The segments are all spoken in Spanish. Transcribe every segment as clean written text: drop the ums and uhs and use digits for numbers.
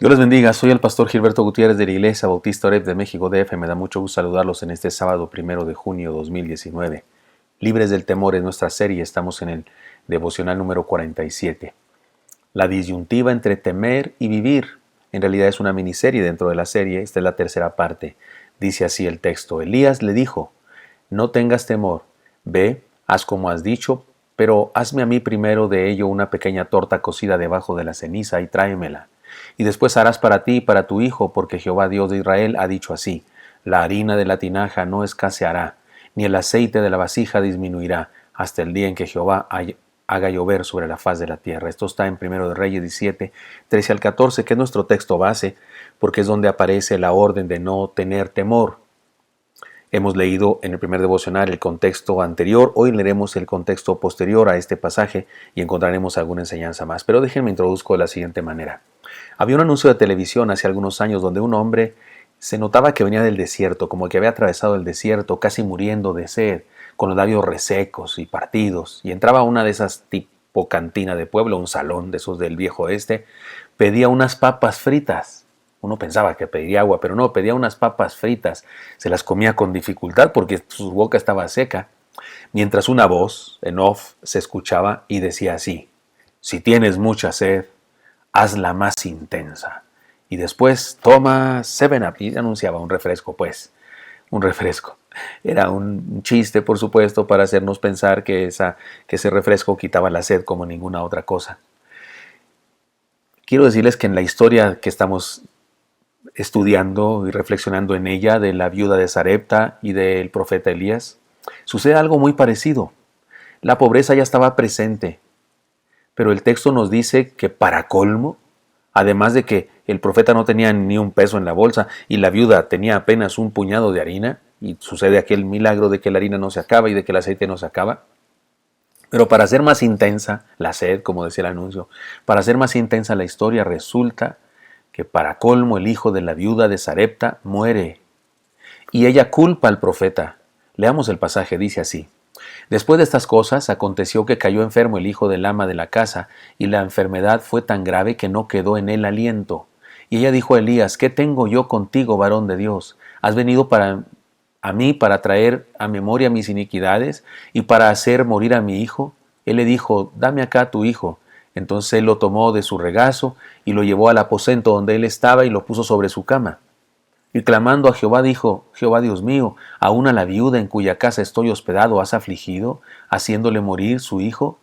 Dios les bendiga, soy el pastor Gilberto Gutiérrez de la Iglesia Bautista Oreb de México DF. Me da mucho gusto saludarlos en este sábado 1 de junio 2019. Libres del temor es nuestra serie, estamos en el devocional número 47. La disyuntiva entre temer y vivir. En realidad es una miniserie dentro de la serie, esta es la tercera parte. Dice así el texto: Elías le dijo: no tengas temor, ve, haz como has dicho, pero hazme a mí primero de ello una pequeña torta cocida debajo de la ceniza y tráemela. Y después harás para ti y para tu hijo, porque Jehová Dios de Israel ha dicho así: la harina de la tinaja no escaseará, ni el aceite de la vasija disminuirá, hasta el día en que Jehová haga llover sobre la faz de la tierra. Esto está en 1 de Reyes 17, 13 al 14, que es nuestro texto base, porque es donde aparece la orden de no tener temor. Hemos leído en el primer devocional el contexto anterior, hoy leeremos el contexto posterior a este pasaje y encontraremos alguna enseñanza más. Pero déjenme introduzco de la siguiente manera. Había un anuncio de televisión hace algunos años donde un hombre se notaba que venía del desierto, como que había atravesado el desierto, casi muriendo de sed, con los labios resecos y partidos, y entraba a una de esas tipo cantina de pueblo, un salón de esos del viejo oeste, pedía unas papas fritas. Uno pensaba que pediría agua, pero no, pedía unas papas fritas. Se las comía con dificultad porque su boca estaba seca, mientras una voz en off se escuchaba y decía así: si tienes mucha sed, hazla más intensa. Y después toma 7-Up, y anunciaba un refresco, pues, un refresco. Era un chiste, por supuesto, para hacernos pensar que ese refresco quitaba la sed como ninguna otra cosa. Quiero decirles que en la historia que estamos estudiando y reflexionando en ella, de la viuda de Sarepta y del profeta Elías, sucede algo muy parecido. La pobreza ya estaba presente, pero el texto nos dice que para colmo, además de que el profeta no tenía ni un peso en la bolsa y la viuda tenía apenas un puñado de harina, y sucede aquel milagro de que la harina no se acaba y de que el aceite no se acaba, pero para hacer más intensa la sed, como decía el anuncio, para hacer más intensa la historia, resulta que para colmo el hijo de la viuda de Sarepta muere. Y ella culpa al profeta. Leamos el pasaje, dice así: después de estas cosas, aconteció que cayó enfermo el hijo del ama de la casa, y la enfermedad fue tan grave que no quedó en él aliento. Y ella dijo a Elías: ¿qué tengo yo contigo, varón de Dios? ¿Has venido a mí para traer a memoria mis iniquidades y para hacer morir a mi hijo? Él le dijo: dame acá tu hijo. Entonces él lo tomó de su regazo y lo llevó al aposento donde él estaba y lo puso sobre su cama. Y clamando a Jehová dijo: Jehová Dios mío, aún a la viuda en cuya casa estoy hospedado has afligido, haciéndole morir su hijo.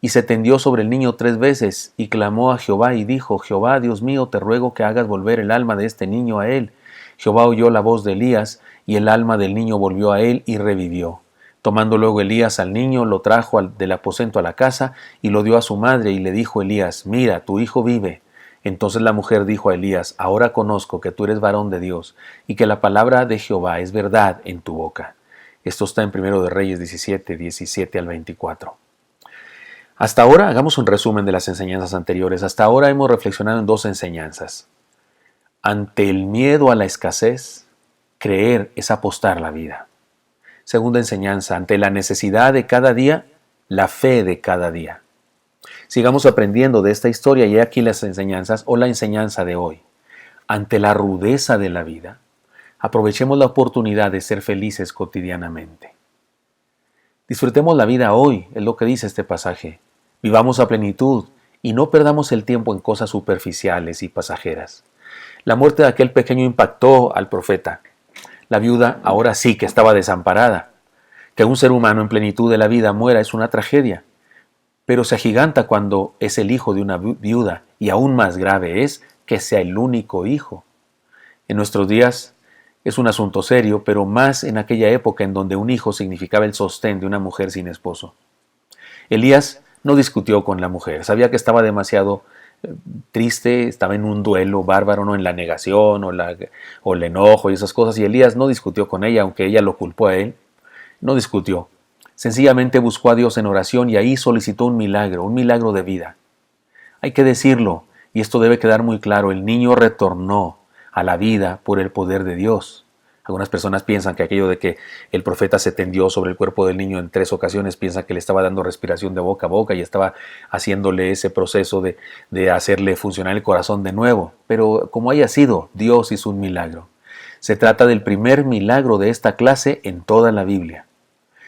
Y se tendió sobre el niño 3 veces, y clamó a Jehová y dijo: Jehová Dios mío, te ruego que hagas volver el alma de este niño a él. Jehová oyó la voz de Elías, y el alma del niño volvió a él y revivió. Tomando luego Elías al niño, lo trajo del aposento a la casa, y lo dio a su madre, y le dijo Elías: mira, tu hijo vive. Entonces la mujer dijo a Elías: ahora conozco que tú eres varón de Dios, y que la palabra de Jehová es verdad en tu boca. Esto está en 1 de Reyes 17, 17 al 24. Hasta ahora, hagamos un resumen de las enseñanzas anteriores. Hasta ahora hemos reflexionado en 2 enseñanzas. Ante el miedo a la escasez, creer es apostar la vida. Segunda enseñanza: ante la necesidad de cada día, la fe de cada día. Sigamos aprendiendo de esta historia y aquí las enseñanzas o la enseñanza de hoy. Ante la rudeza de la vida, aprovechemos la oportunidad de ser felices cotidianamente. Disfrutemos la vida hoy, es lo que dice este pasaje. Vivamos a plenitud y no perdamos el tiempo en cosas superficiales y pasajeras. La muerte de aquel pequeño impactó al profeta. La viuda ahora sí que estaba desamparada. Que un ser humano en plenitud de la vida muera es una tragedia, pero se agiganta cuando es el hijo de una viuda, y aún más grave es que sea el único hijo. En nuestros días es un asunto serio, pero más en aquella época en donde un hijo significaba el sostén de una mujer sin esposo. Elías no discutió con la mujer, sabía que estaba demasiado triste, estaba en un duelo bárbaro, no en la negación o el enojo y esas cosas, y Elías no discutió con ella, aunque ella lo culpó a él, no discutió. Sencillamente buscó a Dios en oración y ahí solicitó un milagro de vida. Hay que decirlo, y esto debe quedar muy claro: el niño retornó a la vida por el poder de Dios. Algunas personas piensan que aquello de que el profeta se tendió sobre el cuerpo del niño en 3 ocasiones, piensan que le estaba dando respiración de boca a boca y estaba haciéndole ese proceso de hacerle funcionar el corazón de nuevo. Pero como haya sido, Dios hizo un milagro. Se trata del primer milagro de esta clase en toda la Biblia.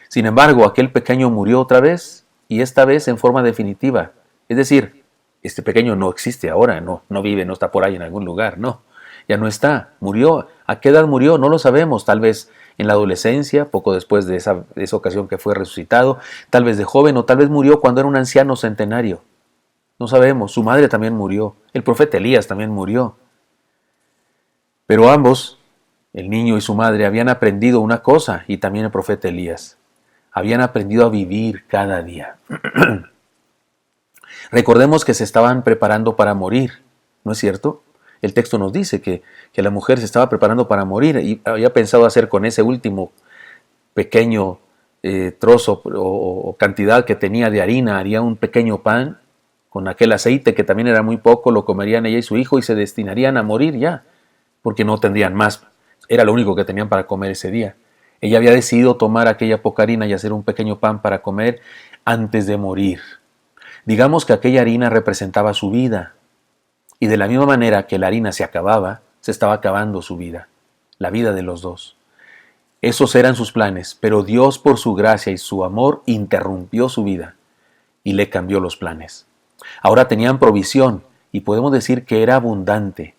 Sin embargo, aquel pequeño murió otra vez y esta vez en forma definitiva. Es decir, este pequeño no existe ahora, no vive, no está por ahí en algún lugar, no. Ya no está, murió. ¿A qué edad murió? No lo sabemos. Tal vez en la adolescencia, poco después de esa ocasión que fue resucitado, tal vez de joven o tal vez murió cuando era un anciano centenario. No sabemos. Su madre también murió. El profeta Elías también murió. Pero ambos, el niño y su madre, habían aprendido una cosa, y también el profeta Elías. Habían aprendido a vivir cada día. Recordemos que se estaban preparando para morir, ¿no es cierto? El texto nos dice que la mujer se estaba preparando para morir y había pensado hacer con ese último pequeño trozo o cantidad que tenía de harina, haría un pequeño pan con aquel aceite que también era muy poco, lo comerían ella y su hijo y se destinarían a morir ya, porque no tendrían más, era lo único que tenían para comer ese día. Ella había decidido tomar aquella poca harina y hacer un pequeño pan para comer antes de morir. Digamos que aquella harina representaba su vida. Y de la misma manera que la harina se acababa, se estaba acabando su vida, la vida de los dos. Esos eran sus planes, pero Dios por su gracia y su amor interrumpió su vida y le cambió los planes. Ahora tenían provisión y podemos decir que era abundante.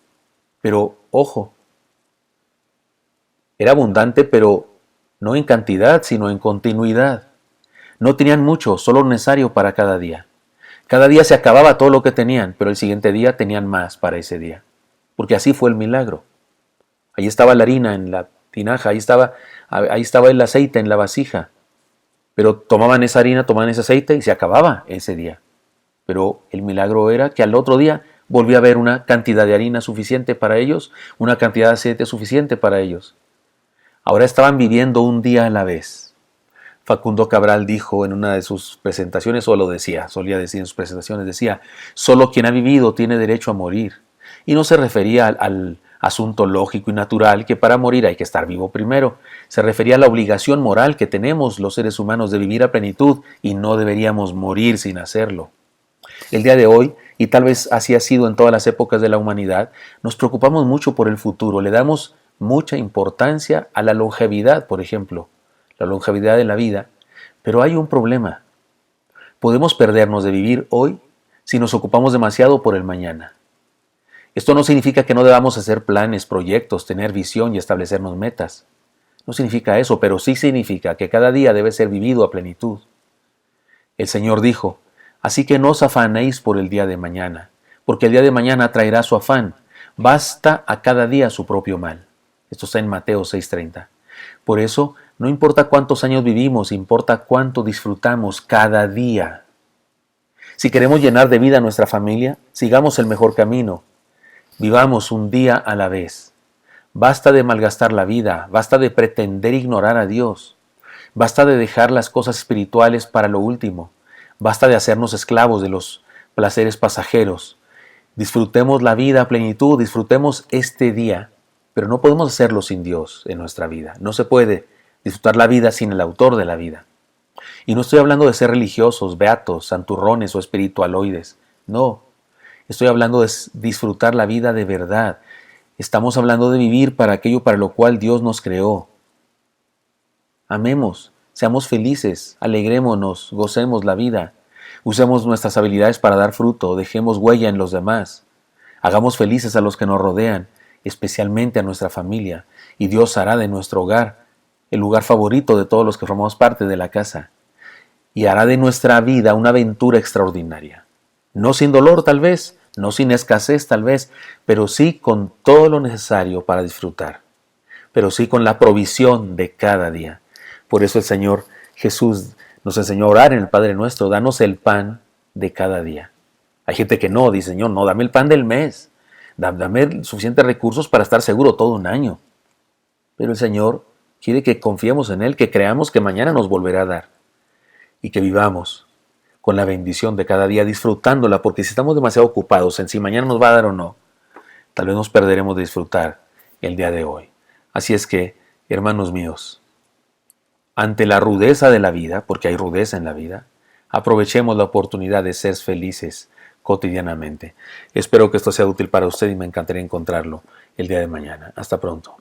Pero, ojo, era abundante pero no en cantidad, sino en continuidad. No tenían mucho, solo lo necesario para cada día. Cada día se acababa todo lo que tenían, pero el siguiente día tenían más para ese día. Porque así fue el milagro. Ahí estaba la harina en la tinaja, ahí estaba el aceite en la vasija. Pero tomaban esa harina, tomaban ese aceite y se acababa ese día. Pero el milagro era que al otro día volvía a haber una cantidad de harina suficiente para ellos, una cantidad de aceite suficiente para ellos. Ahora estaban viviendo un día a la vez. Facundo Cabral dijo en una de sus presentaciones, o lo decía, solía decir en sus presentaciones, decía, solo quien ha vivido tiene derecho a morir. Y no se refería al asunto lógico y natural que para morir hay que estar vivo primero. Se refería a la obligación moral que tenemos los seres humanos de vivir a plenitud y no deberíamos morir sin hacerlo. El día de hoy, y tal vez así ha sido en todas las épocas de la humanidad, nos preocupamos mucho por el futuro, le damos mucha importancia a la longevidad, por ejemplo. La longevidad de la vida, pero hay un problema. Podemos perdernos de vivir hoy si nos ocupamos demasiado por el mañana. Esto no significa que no debamos hacer planes, proyectos, tener visión y establecernos metas. No significa eso, pero sí significa que cada día debe ser vivido a plenitud. El Señor dijo, así que no os afanéis por el día de mañana, porque el día de mañana traerá su afán. Basta a cada día su propio mal. Esto está en Mateo 6:30. Por eso, no importa cuántos años vivimos, importa cuánto disfrutamos cada día. Si queremos llenar de vida a nuestra familia, sigamos el mejor camino. Vivamos un día a la vez. Basta de malgastar la vida, basta de pretender ignorar a Dios. Basta de dejar las cosas espirituales para lo último. Basta de hacernos esclavos de los placeres pasajeros. Disfrutemos la vida a plenitud, disfrutemos este día, pero no podemos hacerlo sin Dios en nuestra vida. No se puede disfrutar la vida sin el autor de la vida. Y no estoy hablando de ser religiosos, beatos, santurrones o espiritualoides. No, estoy hablando de disfrutar la vida de verdad. Estamos hablando de vivir para aquello para lo cual Dios nos creó. Amemos, seamos felices, alegrémonos, gocemos la vida. Usemos nuestras habilidades para dar fruto, dejemos huella en los demás. Hagamos felices a los que nos rodean, especialmente a nuestra familia, y Dios hará de nuestro hogar el lugar favorito de todos los que formamos parte de la casa, y hará de nuestra vida una aventura extraordinaria. No sin dolor tal vez, no sin escasez tal vez, pero sí con todo lo necesario para disfrutar, pero sí con la provisión de cada día. Por eso el Señor Jesús nos enseñó a orar en el Padre Nuestro, danos el pan de cada día. Hay gente que no, dice Señor, no, dame el pan del mes, dame suficientes recursos para estar seguro todo un año. Pero el Señor quiere que confiemos en Él, que creamos que mañana nos volverá a dar y que vivamos con la bendición de cada día, disfrutándola, porque si estamos demasiado ocupados en si mañana nos va a dar o no, tal vez nos perderemos de disfrutar el día de hoy. Así es que Hermanos míos, ante la rudeza de la vida, porque hay rudeza en la vida, aprovechemos la oportunidad de ser felices cotidianamente. Espero que esto sea útil para usted y me encantaría encontrarlo el día de mañana. Hasta pronto.